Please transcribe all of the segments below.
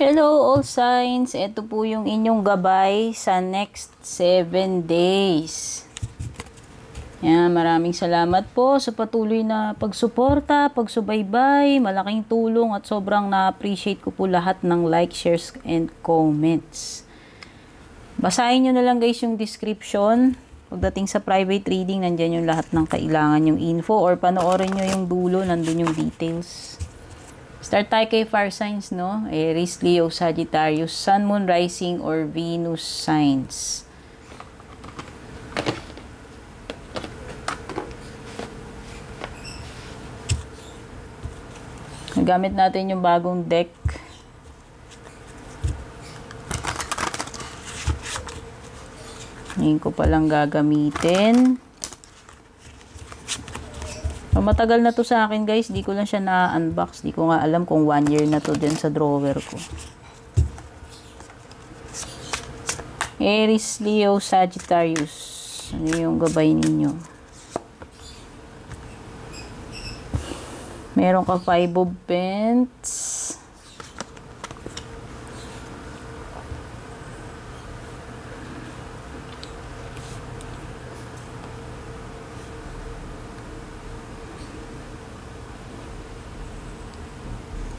Hello all signs, ito po yung inyong gabay sa next 7 days. Yan, maraming salamat po sa patuloy na pagsuporta, pagsubaybay, malaking tulong at sobrang na-appreciate ko po lahat ng like, shares, and comments. Basahin nyo na lang guys yung description. Pagdating sa private reading, nandyan yung lahat ng kailangan yung info or panoorin nyo yung dulo, nandun yung details. Start tayo kay fire signs, no? Aries, Leo, Sagittarius, Sun, Moon, Rising, or Venus signs. Gamit natin yung bagong deck. Ngayon ko palang gagamitin. Matagal na to sa akin guys, di ko lang siya na-unbox, di ko nga alam kung 1 year na to din sa drawer ko. Aries, Leo, Sagittarius, ano yung gabay ninyo? Meron ka 5 of Pentacles.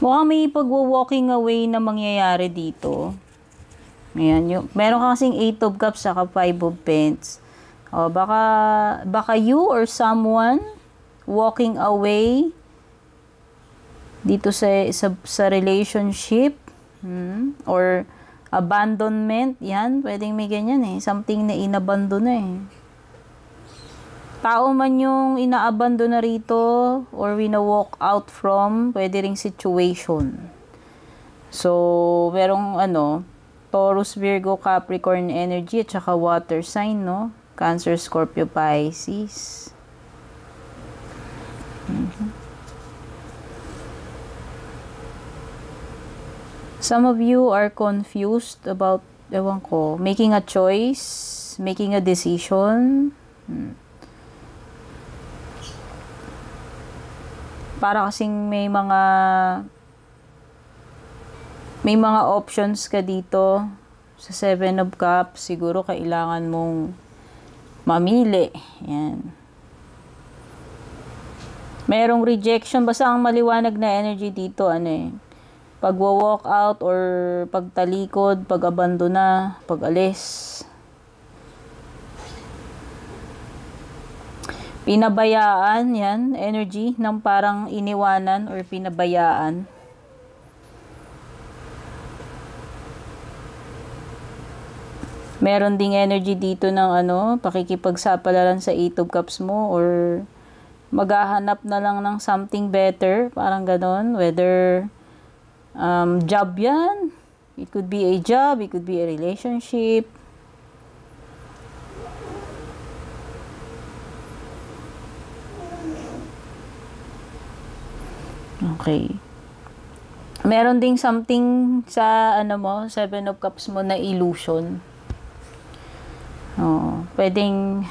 Mukhang may pagwa-walking away na mangyayari dito. Ayan, meron ka kasing 8 of Cups saka 5 of Pentacles. O, baka you or someone walking away dito sa relationship or abandonment. Yan, pwedeng may ganyan eh. Something na inabandon na eh. Tao man yung inaabandon na rito or wina-walk out from, pwede ring situation. So, merong Taurus, Virgo, Capricorn energy at saka water sign, no? Cancer, Scorpio, Pisces. Some of you are confused about, ewan ko, making a choice, making a decision. Para kasing may mga options ka dito sa 7 of Cups. Siguro kailangan mong mamili. Yan. Merong rejection. Basta ang maliwanag na energy dito, pagwa-walk out or pagtalikod, pag-abandona, pag-alis. Pinabayaan, yan, energy ng parang iniwanan or pinabayaan. Meron ding energy dito ng pakikipagsapalaran sa 8 of Cups mo or maghahanap na lang ng something better, parang ganon. Whether job yan, it could be a job, it could be a relationship. Okay. Meron ding something sa 7 of Cups mo na illusion. Pwedeng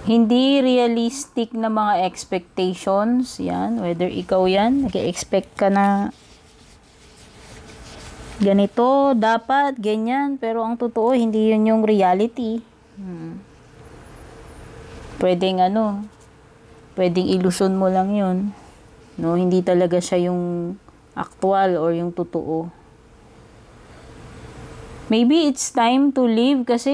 hindi realistic na mga expectations. Yan, whether ikaw yan, nag-expect ka na ganito, dapat, ganyan, pero ang totoo, hindi yun yung reality. Pwedeng illusion mo lang yun. No, hindi talaga siya yung actual or yung totoo. Maybe it's time to leave kasi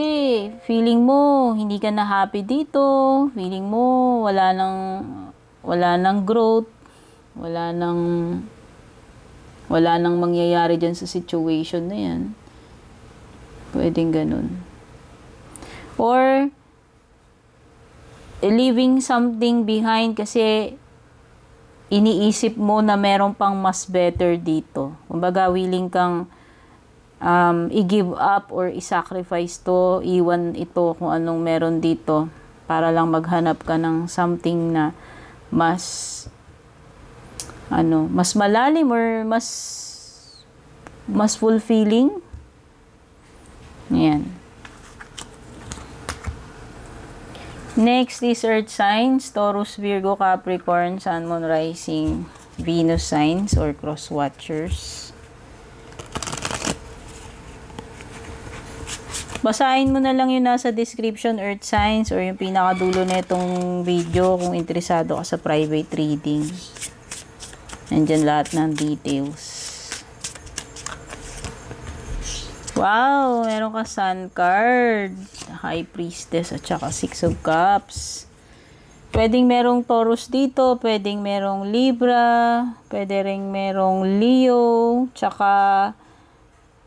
feeling mo hindi ka na happy dito. Feeling mo wala nang growth. Wala nang mangyayari dyan sa situation na yan. Pwedeng ganun. Or leaving something behind kasi iniisip mo na meron pang mas better dito. Kumbaga, willing kang i-give up or i-sacrifice to, iwan ito kung anong meron dito para lang maghanap ka ng something na mas malalim or mas fulfilling. Ayan. Next is Earth signs, Taurus, Virgo, Capricorn, Sun, Moon, Rising. Venus signs or cross watchers. Basahin mo na lang yung nasa description, earth signs, or yung pinakadulo na itong video kung interesado ka sa private reading. Nandyan lahat ng details. Wow! Meron ka Sun card, High Priestess, at saka Six of Cups. Pwedeng merong Taurus dito, pwedeng merong Libra, pwede ring merong Leo, tsaka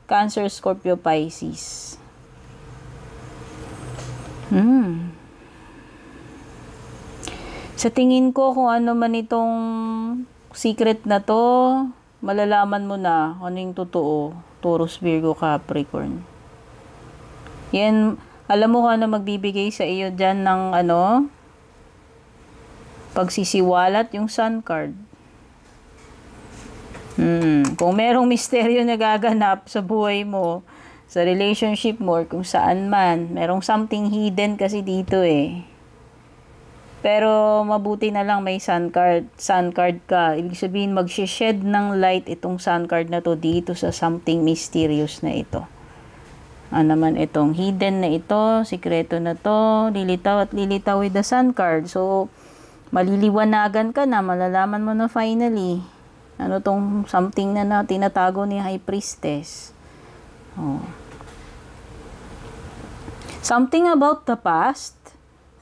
Cancer, Scorpio, Pisces. Sa tingin ko, kung ano man itong secret na to, malalaman mo na ano yung totoo. Taurus, Virgo, Capricorn. Yan, alam mo kung ano magbibigay sa iyo dyan ng pagsisiwalat, yung Sun card. Kung merong misteryo na gaganap sa buhay mo, sa relationship mo, or kung saan man, merong something hidden kasi dito eh. Pero mabuti na lang may sun card ka. Ibig sabihin mag-shed ng light itong sun card na to dito sa something mysterious na ito. Ano naman itong hidden na ito, sikreto na to, lilitaw at lilitaw with the sun card. So, maliliwanagan ka na, malalaman mo na finally. Ano tong something na tinatago ni High Priestess. Oh. Something about the past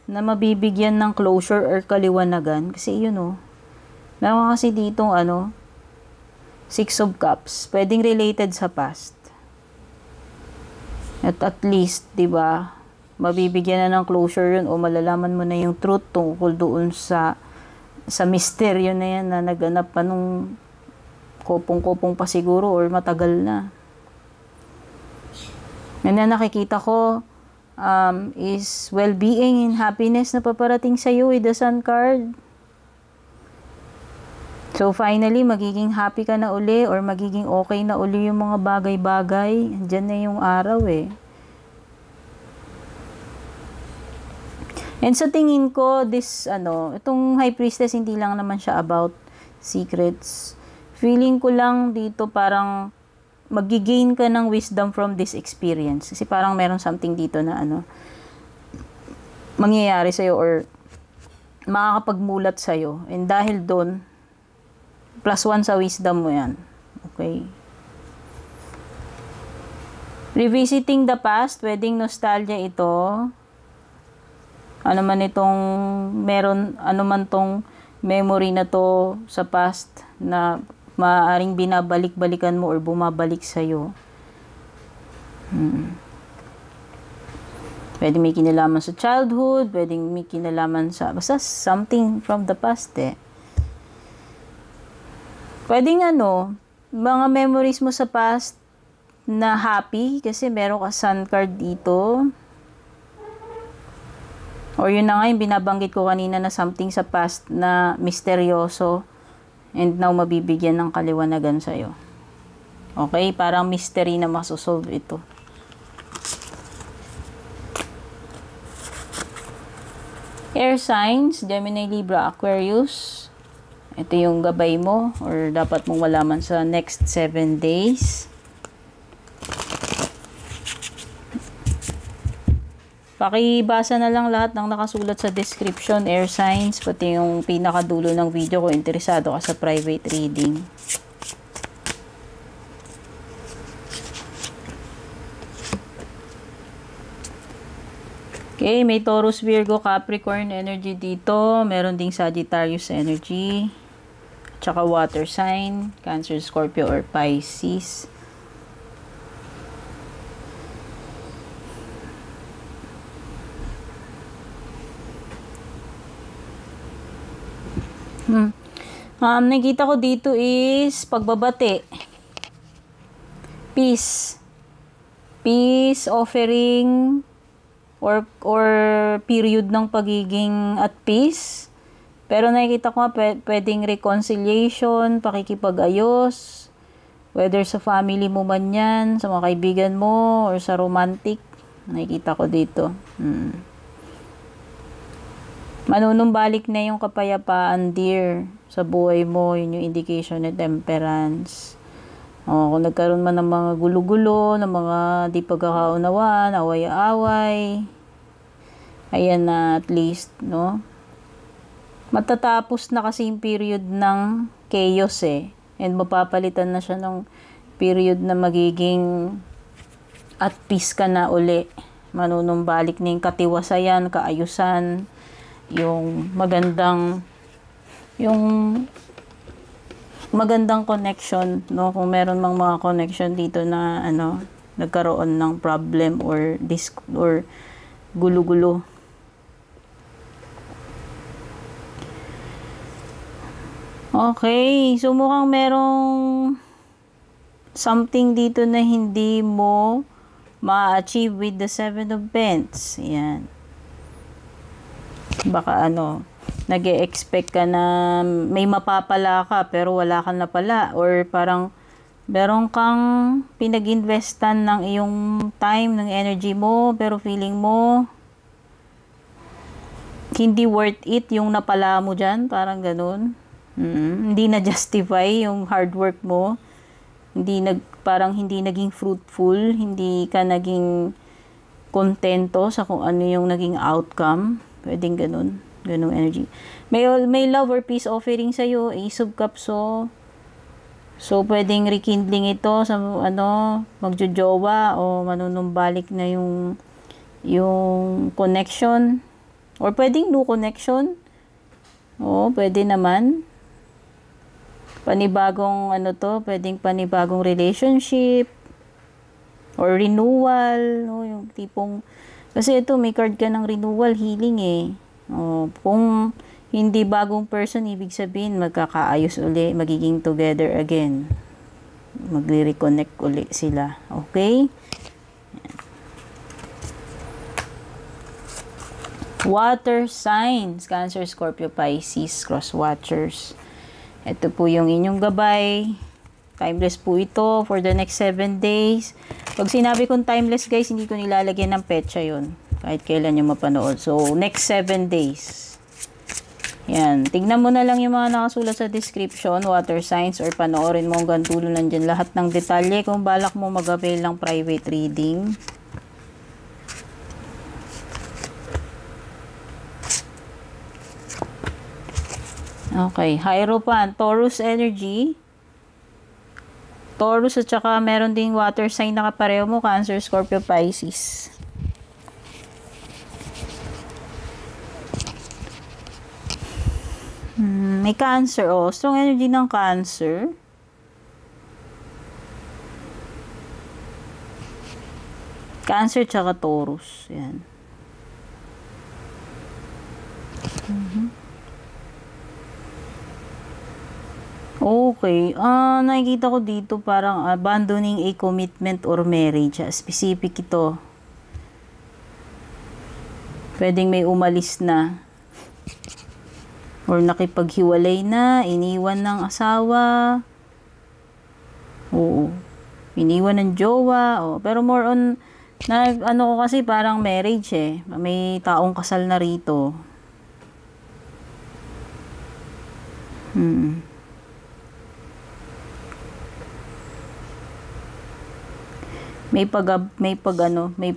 na mabibigyan ng closure or kaliwanagan. Kasi yun meron kasi ditong Six of Cups. Pwedeng related sa past. At least, di ba, mabibigyan na ng closure yun o malalaman mo na yung truth tungkol doon sa misteryo na yan na naganap pa nung kopong-kopong pa siguro or matagal na. Yan na nakikita ko is well-being and happiness na paparating sa iyo with the Sun card. So finally, magiging happy ka na uli or magiging okay na uli yung mga bagay-bagay. Diyan na yung araw eh. And sa tingin ko, itong High Priestess, hindi lang naman siya about secrets. Feeling ko lang dito parang magigain ka ng wisdom from this experience. Kasi parang meron something dito na mangyayari sa'yo or makakapagmulat sa'yo. And dahil doon, +1 sa wisdom mo yan. Okay? Revisiting the past, pwedeng nostalgia ito. Ano man tong memory na to sa past na maaaring binabalik-balikan mo or bumabalik sa'yo. Pwede may kinalaman sa childhood, pwede may kinalaman sa, basta something from the past eh. Pwedeng mga memories mo sa past na happy, kasi meron ka sun card dito. Or yun na nga yung binabanggit ko kanina na something sa past na misteryoso. And now, mabibigyan ng kaliwanagan sa'yo. Okay? Parang mystery na masosolve ito. Air signs, Gemini, Libra, Aquarius. Ito yung gabay mo or dapat mong malaman sa next 7 days. Pakibasa na lang lahat ng nakasulat sa description, air signs, pati yung pinakadulo ng video kung interesado ka sa private reading. Okay, may Taurus, Virgo, Capricorn energy dito. Meron ding Sagittarius energy. Tsaka water sign, Cancer, Scorpio, or Pisces. Nakita ko dito is pagbabati. Peace. Peace offering or period ng pagiging at peace. Pero nakikita ko pwedeng reconciliation, pakikipag-ayos, whether sa family mo man yan, sa mga kaibigan mo, or sa romantic. Nakikita ko dito. Manunumbalik na yung kapayapaan, dear. sa buhay mo, yun yung indication ng temperance. Kung nagkaroon man ng mga gulo-gulo, ng mga di pagkakaunawaan, away-away, ayan na at least, no? Matatapos na kasi yung period ng chaos eh. And mapapalitan na siya ng period na magiging at peace ka na uli. Manunumbalik na yung katiwasayan, kaayusan, yung magandang connection, no? Kung meron mang mga connection dito na nagkaroon ng problem or gulo-gulo. Okay, so mukhang merong something dito na hindi mo ma-achieve with the Seven of Pentacles. Yan. Baka nag-e-expect ka na may mapapala ka pero wala ka na pala, or parang meron kang pinag-investan ng iyong time, ng energy mo, pero feeling mo hindi worth it yung napala mo dyan, parang ganun. Hindi na justify yung hard work mo, parang hindi naging fruitful, hindi ka naging kontento sa kung ano yung naging outcome. Pwedeng ganun energy. May love or peace offering sa iyo, Ace of Cups. So pwedeng rekindling ito sa magjojowa o manunumbalik na yung connection, or pwedeng new connection. Pwede naman panibagong pwedeng panibagong relationship or renewal, no? Yung tipong, kasi ito may card ka ng renewal, healing eh. Kung hindi bagong person, ibig sabihin magkakaayos uli, magiging together again, magre-reconnect uli sila. Okay? Water signs, Cancer, Scorpio, Pisces, cross watchers. Ito po yung inyong gabay. Timeless po ito for the next 7 days. Pag sinabi kong timeless guys, hindi ko nilalagyan ng petsa yun. Kahit kailan nyo mapanood. So, next 7 days. Yan. Tignan mo na lang yung mga nakasulat sa description, water signs, or panoorin mo hanggang dulo, nandyan lahat ng detalye kung balak mo mag-avail ng private reading. Okay. Hierophant, Taurus energy. Taurus at saka meron ding water sign na kapareho mo, Cancer, Scorpio, Pisces. May Cancer, strong energy ng Cancer. Cancer tsaka Taurus. Yan. Okay. Nakikita ko dito parang abandoning a commitment or marriage. Specific ito. Pwedeng may umalis na. Or nakipaghiwalay na, iniwan ng asawa. Oo. Iniwan ng jowa. Pero more on, ko kasi parang marriage eh. May taong kasal na rito. May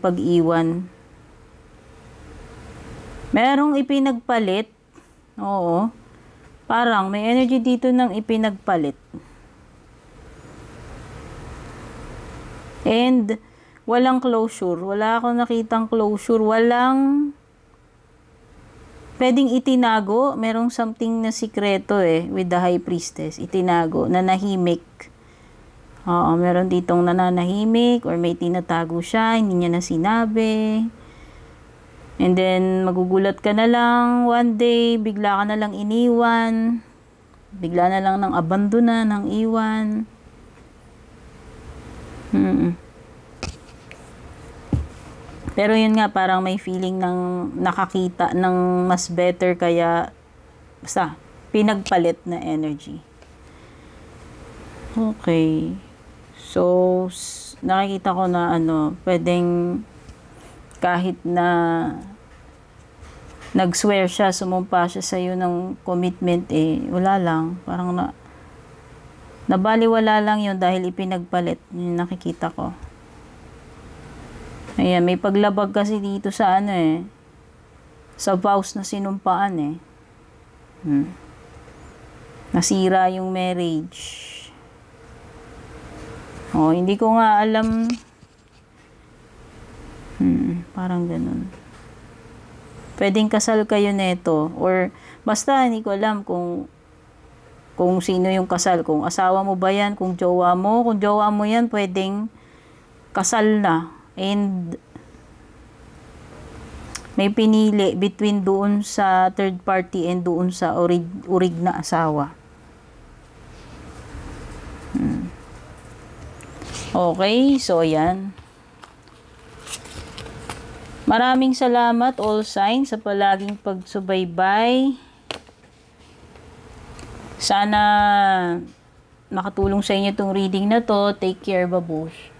pag-iwan. Merong ipinagpalit. Oo. Parang may energy dito ng ipinagpalit. And walang closure. Wala akong nakitang closure. Walang pwedeng itinago. Merong something na sikreto with the High Priestess. Itinago. Nanahimik. Oo. Meron ditong nananahimik or may tinatago siya. Hindi niya na sinabi. And then, magugulat ka na lang one day, bigla ka na lang iniwan, bigla na lang ng abandona, ng iwan. Pero yun nga, parang may feeling ng nakakita ng mas better, kaya basta, pinagpalit na energy. Okay. So, nakikita ko na pwedeng kahit na nag-swear siya, sumumpa siya sa'yo ng commitment, wala lang. Parang nabaliwala lang yun dahil ipinagpalit. Yung nakikita ko. Ayan, may paglabag kasi dito sa sa vows na sinumpaan Nasira yung marriage. Hindi ko nga alam. Parang ganun. Pwedeng kasal kayo neto. Or, basta, hindi ko alam kung sino yung kasal. Kung asawa mo ba yan, kung jowa mo. Kung jowa mo yan, pwedeng kasal na. And, may pinili between doon sa third party and doon sa urig na asawa. Okay, so yan. Maraming salamat all signs sa palaging pagsubaybay. Sana nakatulong sa inyo itong reading na to. Take care, babush.